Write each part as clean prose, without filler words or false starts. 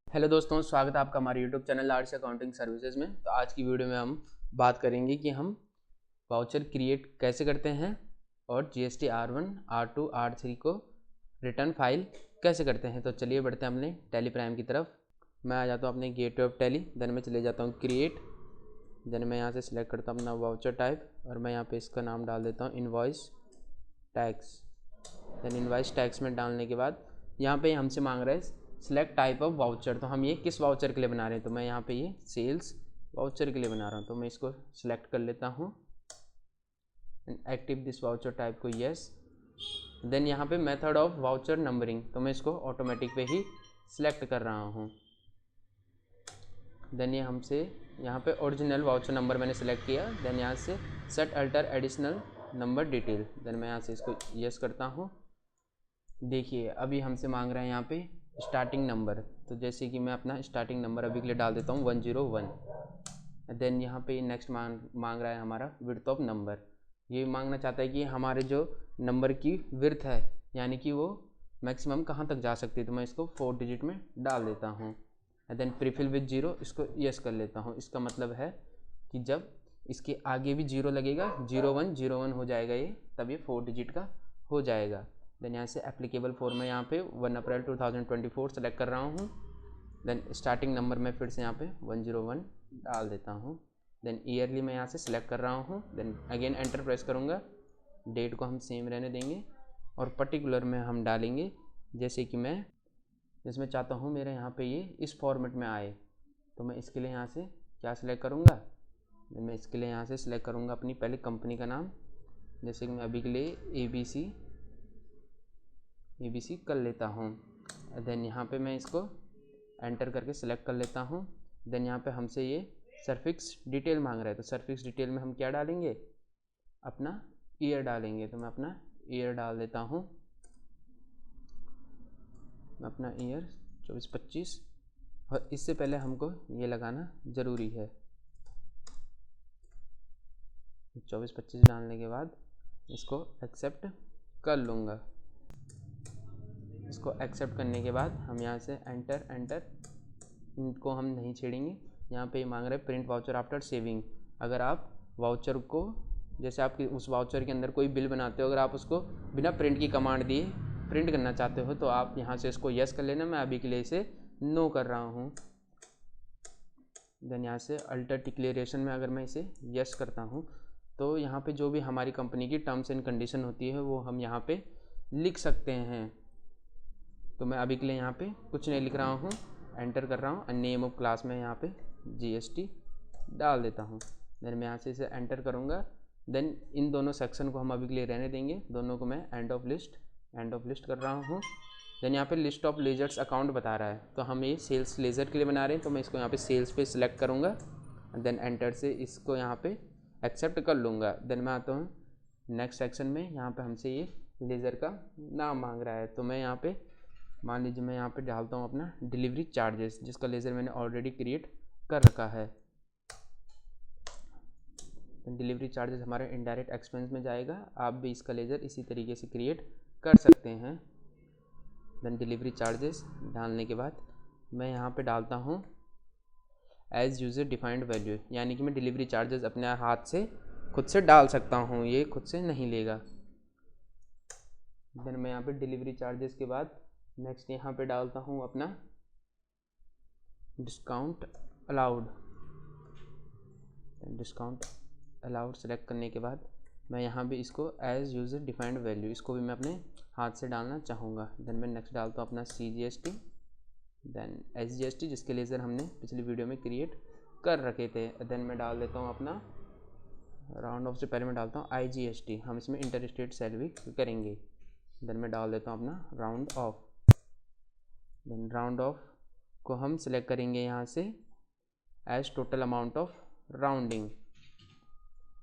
Hello दोस्तों, स्वागत है आपका हमारे YouTube channel arts accounting services में। तो आज की वीडियो में हम बात करेंगे कि हम वाउचर क्रिएट कैसे करते हैं और जीएसटी R1, R2, R3 को रिटर्न फाइल कैसे करते हैं। तो चलिए बढ़ते हैं अपने टैली प्राइम की तरफ। मैं आ जाता हूँ अपने गेटवे ऑफ टैली, देन मैं चले जाता हूँ क्रिएट, देन मैं यहाँ से सिलेक्ट करता हूँ अपना वाउचर टाइप और मैं यहाँ पर इसका नाम डाल देता हूँ invoice tax. Then invoice tax में डालने के बाद यहाँ पे हमसे मांग रहा है सिलेक्ट टाइप ऑफ वाउचर। तो हम ये किस वाउचर के लिए बना रहे हैं, तो मैं यहाँ पे ये सेल्स वाउचर के लिए बना रहा हूँ। तो मैं इसको सिलेक्ट कर लेता हूँ and active this voucher type को यस। देन यहाँ पे मेथड ऑफ वाउचर नंबरिंग, तो मैं इसको ऑटोमेटिक पे ही सिलेक्ट कर रहा हूँ। देन ये हमसे यहाँ पे ओरिजिनल वाउचर नंबर मैंने सेलेक्ट किया। देन यहाँ से set alter additional number detail, then मैं यहाँ से इसको यस करता हूँ। देखिए अभी हमसे मांग रहे हैं यहाँ पे स्टार्टिंग नंबर, तो जैसे कि मैं अपना स्टार्टिंग नंबर अभी के लिए डाल देता हूँ 101। देन यहाँ पे नेक्स्ट मांग रहा है हमारा विड्थ ऑफ नंबर। ये मांगना चाहता है कि हमारे जो नंबर की विड्थ है यानी कि वो मैक्सिमम कहाँ तक जा सकती है, तो मैं इसको 4 डिजिट में डाल देता हूँ। देन प्रीफिल विद 0 इसको यस कर लेता हूँ। इसका मतलब है कि जब इसके आगे भी 0 लगेगा 0101 हो जाएगा ये, तब ये 4 डिजिट का हो जाएगा। देन यहाँ से एप्लीकेबल फॉर मैं यहाँ पे 1 अप्रैल 2024 सेलेक्ट कर रहा हूँ। देन स्टार्टिंग नंबर में फिर से यहाँ पे 101 डाल देता हूँ। देन ईयरली मैं यहाँ से सिलेक्ट कर रहा हूँ। देन अगेन एंटर प्रेस करूँगा। डेट को हम सेम रहने देंगे और पर्टिकुलर में हम डालेंगे जैसे कि मैं जिसमें चाहता हूँ मेरे यहाँ पे ये इस फॉर्मेट में आए। तो मैं इसके लिए यहाँ से क्या सिलेक्ट करूँगा, देन मैं इसके लिए यहाँ से सिलेक्ट करूँगा अपनी पहले कंपनी का नाम, जैसे कि मैं अभी के लिए ABC कर लेता हूँ। देन यहाँ पे मैं इसको एंटर करके सिलेक्ट कर लेता हूँ। देन यहाँ पे हमसे ये सर्फिक्स डिटेल मांग रहा है, तो सर्फिक्स डिटेल में हम क्या डालेंगे, अपना ईयर डालेंगे। तो मैं अपना ईयर डाल देता हूँ, मैं अपना ईयर 24-25, और इससे पहले हमको ये लगाना ज़रूरी है। 24-25 डालने के बाद इसको एक्सेप्ट कर लूँगा। इसको एक्सेप्ट करने के बाद हम यहाँ से एंटर इनको हम नहीं छेड़ेंगे। यहाँ पे मांग रहे हैं प्रिंट वाउचर आफ्टर सेविंग। अगर आप वाउचर को जैसे आपकी उस वाउचर के अंदर कोई बिल बनाते हो, अगर आप उसको बिना प्रिंट की कमांड दिए प्रिंट करना चाहते हो तो आप यहाँ से इसको यस कर लेना। मैं अभी के लिए इसे नो कर रहा हूँ। देन यहाँ से अल्टर डिक्लेरेशन में अगर मैं इसे यस करता हूँ तो यहाँ पे जो भी हमारी कंपनी की टर्म्स एंड कंडीशन होती है वो हम यहाँ पे लिख सकते हैं। तो मैं अभी के लिए यहाँ पे कुछ नहीं लिख रहा हूँ, एंटर कर रहा हूँ। नेम ऑफ क्लास में यहाँ पे GST डाल देता हूँ। देन मैं यहाँ से इसे एंटर करूँगा। देन इन दोनों सेक्शन को हम अभी के लिए रहने देंगे, दोनों को मैं एंड ऑफ लिस्ट कर रहा हूँ। देन यहाँ पे लिस्ट ऑफ लेजर्स अकाउंट बता रहा है, तो हम ये सेल्स लेजर के लिए बना रहे हैं, तो मैं इसको यहाँ पे सेल्स पे सिलेक्ट करूँगा। देन एंटर से इसको यहाँ पे एक्सेप्ट कर लूँगा। देन मैं आता हूँ नेक्स्ट सेक्शन में, यहाँ पे हमसे ये लेजर का नाम मांग रहा है, तो मैं यहाँ पे मान लीजिए मैं यहाँ पे डालता हूँ अपना डिलीवरी चार्जेस, जिसका लेज़र मैंने ऑलरेडी क्रिएट कर रखा है। डिलीवरी चार्जेस हमारे इनडायरेक्ट एक्सपेंस में जाएगा। आप भी इसका लेज़र इसी तरीके से क्रिएट कर सकते हैं। देन डिलीवरी चार्जेस डालने के बाद मैं यहाँ पे डालता हूँ एज यूजर डिफाइंड वैल्यू, यानी कि मैं डिलीवरी चार्जेस अपने हाथ से खुद से डाल सकता हूँ, ये खुद से नहीं लेगा। देन मैं यहाँ पे डिलीवरी चार्जेस के बाद नेक्स्ट यहाँ पे डालता हूँ अपना डिस्काउंट अलाउड सेलेक्ट करने के बाद मैं यहाँ भी इसको एज यूजर डिफाइंड वैल्यू, इसको भी मैं अपने हाथ से डालना चाहूँगा। देन मैं नेक्स्ट डालता हूँ अपना CGST, देन SGST जिसके लेज़र हमने पिछली वीडियो में क्रिएट कर रखे थे। देन मैं डाल देता हूँ अपना राउंड ऑफ से पहले मैं डालता हूँ IGST, हम इसमें इंटर स्टेट सेल भी करेंगे। देन मैं डाल देता हूँ अपना round off. Then round off को हम सिलेक्ट करेंगे यहाँ से as total amount of rounding.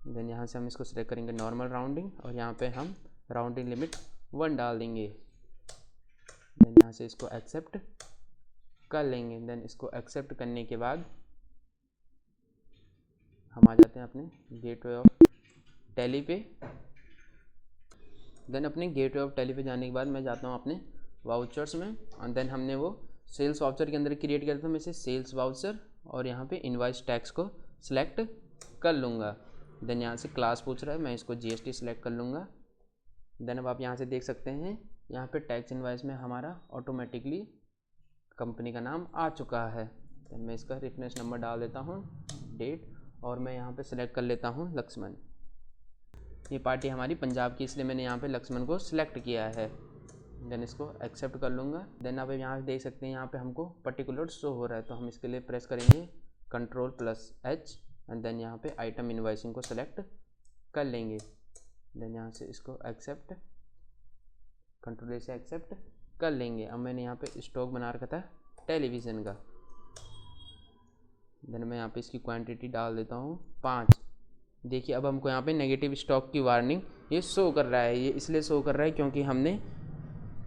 Then यहाँ से हम इसको सिलेक्ट करेंगे नॉर्मल राउंडिंग, और यहाँ पे हम राउंडिंग लिमिट 1 डाल देंगे। देन यहाँ से इसको एक्सेप्ट कर लेंगे। देन इसको एक्सेप्ट करने के बाद हम आ जाते हैं अपने गेटवे ऑफ टैली पे। देन अपने गेटवे ऑफ टैली पे जाने के बाद मैं जाता हूँ अपने वाउचर्स में, और देन हमने वो सेल्स वाउचर के अंदर क्रिएट किया था, तो मैं इसे सेल्स वाउचर और यहाँ पे इनवॉइस टैक्स को सिलेक्ट कर लूँगा। देन यहाँ से क्लास पूछ रहा है, मैं इसको GST सिलेक्ट कर लूँगा। देन अब आप यहाँ से देख सकते हैं यहाँ पे टैक्स इनवॉइस में हमारा ऑटोमेटिकली कंपनी का नाम आ चुका है। देन मैं इसका रेफरेंस नंबर डाल देता हूँ, डेट, और मैं यहाँ पे सिलेक्ट कर लेता हूँ लक्ष्मण। ये पार्टी हमारी पंजाब की, इसलिए मैंने यहाँ पे लक्ष्मण को सिलेक्ट किया है। देन इसको एक्सेप्ट कर लूँगा। देन आप यहाँ देख सकते हैं यहाँ पे हमको पर्टिकुलर शो हो रहा है, तो हम इसके लिए प्रेस करेंगे Ctrl+H एंड देन यहाँ पे आइटम इनवॉइसिंग को सिलेक्ट कर लेंगे। देन यहाँ से इसको एक्सेप्ट, Ctrl से एक्सेप्ट कर लेंगे। अब मैंने यहाँ पे स्टॉक बना रखा था टेलीविज़न का। देन मैं यहाँ पे इसकी क्वांटिटी डाल देता हूँ 5। देखिए अब हमको यहाँ पे नेगेटिव स्टॉक की वार्निंग ये शो कर रहा है। ये इसलिए शो कर रहा है क्योंकि हमने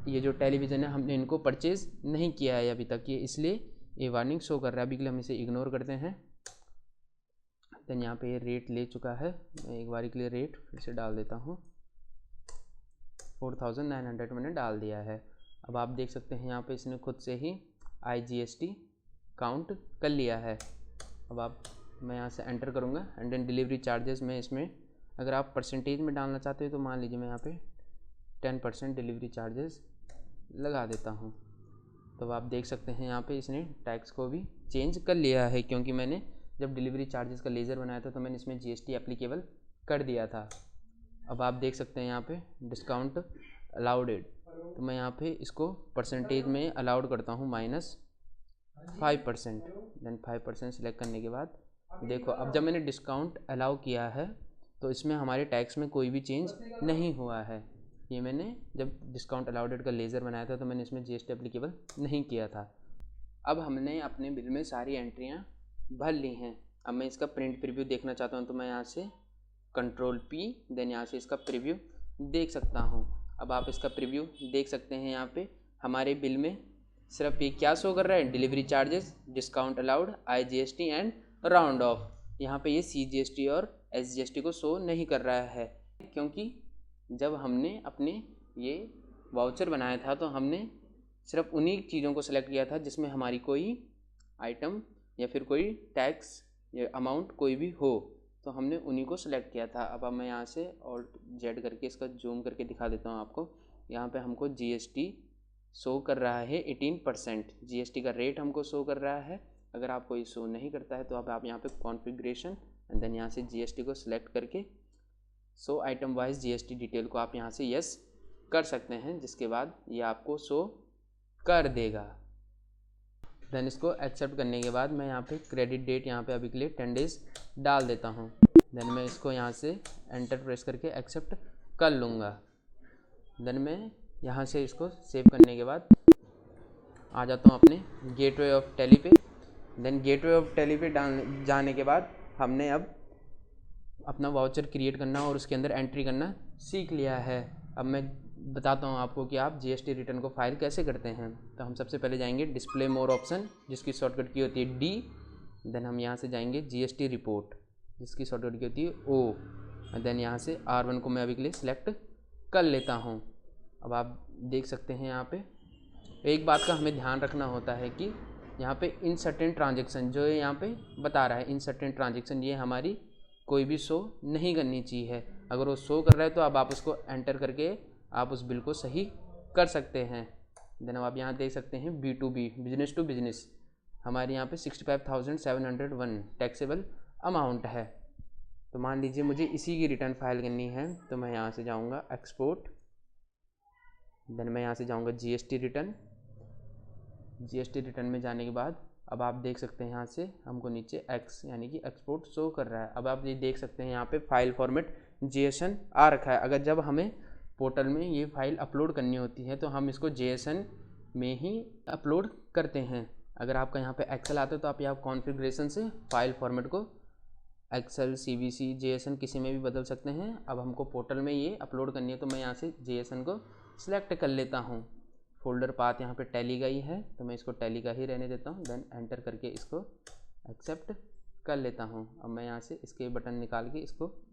ये जो टेलीविज़न है हमने इनको परचेज़ नहीं किया है अभी तक, ये इसलिए ये वार्निंग शो कर रहा है। अभी के लिए हम इसे इग्नोर करते हैं। देन यहाँ पे ये रेट ले चुका है, मैं एक बार के लिए रेट फिर से डाल देता हूँ 4900 मैंने डाल दिया है। अब आप देख सकते हैं यहाँ पे इसने खुद से ही IGST काउंट कर लिया है। अब मैं यहाँ से एंटर करूँगा एंड देन डिलीवरी चार्जेस में इसमें अगर आप परसेंटेज में डालना चाहते हो तो मान लीजिए मैं यहाँ पे 10% डिलीवरी चार्जेस लगा देता हूँ। तो आप देख सकते हैं यहाँ पे इसने टैक्स को भी चेंज कर लिया है, क्योंकि मैंने जब डिलीवरी चार्जेस का लेज़र बनाया था तो मैंने इसमें GST एप्लीकेबल कर दिया था। अब आप देख सकते हैं यहाँ पे डिस्काउंट अलाउडेड, तो मैं यहाँ पे इसको परसेंटेज में अलाउड करता हूँ -5%। देन 5% सिलेक्ट करने के बाद देखो अब जब मैंने डिस्काउंट अलाउ किया है तो इसमें हमारे टैक्स में कोई भी चेंज नहीं हुआ है। ये मैंने जब डिस्काउंट अलाउडेड का लेज़र बनाया था तो मैंने इसमें GST एप्लीकेबल नहीं किया था। अब हमने अपने बिल में सारी एंट्रियाँ भर ली हैं। अब मैं इसका प्रिंट प्रीव्यू देखना चाहता हूँ, तो मैं यहाँ से Ctrl+P देन यहाँ से इसका प्रीव्यू देख सकता हूँ। अब आप इसका प्रीव्यू देख सकते हैं यहाँ पे हमारे बिल में सिर्फ ये क्या शो कर रहा है, delivery charges, discount allowed, IGST and round of. यहाँ पे ये CGST और SGST को शो नहीं कर रहा है, क्योंकि जब हमने अपने ये वाउचर बनाया था तो हमने सिर्फ उन्हीं चीज़ों को सेलेक्ट किया था जिसमें हमारी कोई आइटम या फिर कोई टैक्स या अमाउंट कोई भी हो, तो हमने उन्हीं को सिलेक्ट किया था। अब मैं यहाँ से Alt+Z करके इसका जूम करके दिखा देता हूँ आपको। यहाँ पे हमको GST शो कर रहा है 18%, GST का रेट हमको शो कर रहा है। अगर आपको ये शो नहीं करता है तो आप यहाँ पे कॉन्फ़िगरेशन एंड देन यहाँ से GST को सिलेक्ट करके show item wise GST detail को आप यहाँ से यस कर सकते हैं, जिसके बाद ये आपको शो कर देगा। देन इसको एक्सेप्ट करने के बाद मैं यहाँ पे क्रेडिट डेट यहाँ पे अभी के लिए 10 डेज़ डाल देता हूँ। देन मैं इसको यहाँ से एंटर प्रेस करके एक्सेप्ट कर लूँगा। देन मैं यहाँ से इसको सेव करने के बाद आ जाता हूँ अपने गेटवे ऑफ टैली पे। देन गेटवे ऑफ टैली पे जाने के बाद हमने अब अपना वाउचर क्रिएट करना और उसके अंदर एंट्री करना सीख लिया है। अब मैं बताता हूँ आपको कि आप GST रिटर्न को फाइल कैसे करते हैं। तो हम सबसे पहले जाएंगे डिस्प्ले मोर ऑप्शन, जिसकी शॉर्टकट की होती है D। देन हम यहाँ से जाएंगे GST रिपोर्ट, जिसकी शॉर्टकट की होती है O। देन यहाँ से R1 को मैं अभी के लिए सिलेक्ट कर लेता हूँ। अब आप देख सकते हैं यहाँ पे एक बात का हमें ध्यान रखना होता है कि यहाँ पे इन सर्टेन ट्रांजेक्शन जो यहाँ पे बता रहा है, इन सर्टेन ट्रांजेक्शन ये हमारी कोई भी शो नहीं करनी चाहिए। अगर वो शो कर रहा है तो अब आप उसको एंटर करके आप उस बिल को सही कर सकते हैं। देन अब आप यहाँ देख सकते हैं B2B, बिजनेस टू बिजनेस, हमारे यहाँ पे 65,701 टैक्सेबल अमाउंट है। तो मान लीजिए मुझे इसी की रिटर्न फाइल करनी है, तो मैं यहाँ से जाऊँगा एक्सपोर्ट। देन मैं यहाँ से जाऊँगा GST रिटर्न। GST रिटर्न में जाने के बाद अब आप देख सकते हैं यहाँ से हमको नीचे X यानी कि एक्सपोर्ट शो कर रहा है। अब आप ये देख सकते हैं यहाँ पे फाइल फॉर्मेट JSON आ रखा है। अगर जब हमें पोर्टल में ये फाइल अपलोड करनी होती है तो हम इसको JSON में ही अपलोड करते हैं। अगर आपका यहाँ पे एक्सेल आता है तो आप यहाँ कॉन्फ़िगरेशन से फाइल फॉर्मेट को एक्सेल, CBC, JSON किसी में भी बदल सकते हैं। अब हमको पोर्टल में ये अपलोड करनी है तो मैं यहाँ से JSON को सिलेक्ट कर लेता हूँ। फोल्डर पाथ यहाँ पे टैली का ही है तो मैं इसको टैली का ही रहने देता हूँ। देन एंटर करके इसको एक्सेप्ट कर लेता हूँ। अब मैं यहाँ से इसके बटन निकाल के इसको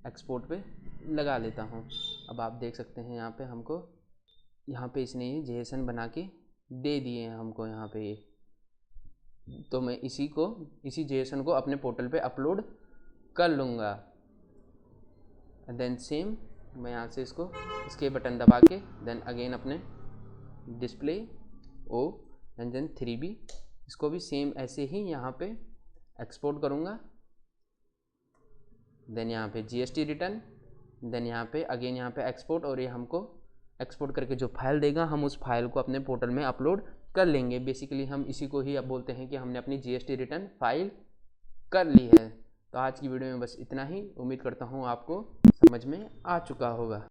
एक्सपोर्ट पे लगा लेता हूँ। अब आप देख सकते हैं यहाँ पे हमको यहाँ पे इसने ये JSON बना के दे दिए हैं हमको यहाँ पे ये, तो मैं इसी जेएसएन को अपने पोर्टल पे अपलोड कर लूँगा। देन सेम मैं यहाँ से इसको इसके बटन दबा के देन अगेन अपने डिस्प्ले ओ एंड देन 3B इसको भी सेम ऐसे ही यहाँ पे एक्सपोर्ट करूँगा। देन यहाँ पे GST रिटर्न, देन यहाँ पे अगेन यहाँ पे एक्सपोर्ट, और ये हमको एक्सपोर्ट करके जो फाइल देगा हम उस फाइल को अपने पोर्टल में अपलोड कर लेंगे। बेसिकली हम इसी को ही अब बोलते हैं कि हमने अपनी GST रिटर्न फाइल कर ली है। तो आज की वीडियो में बस इतना ही। उम्मीद करता हूँ आपको समझ में आ चुका होगा।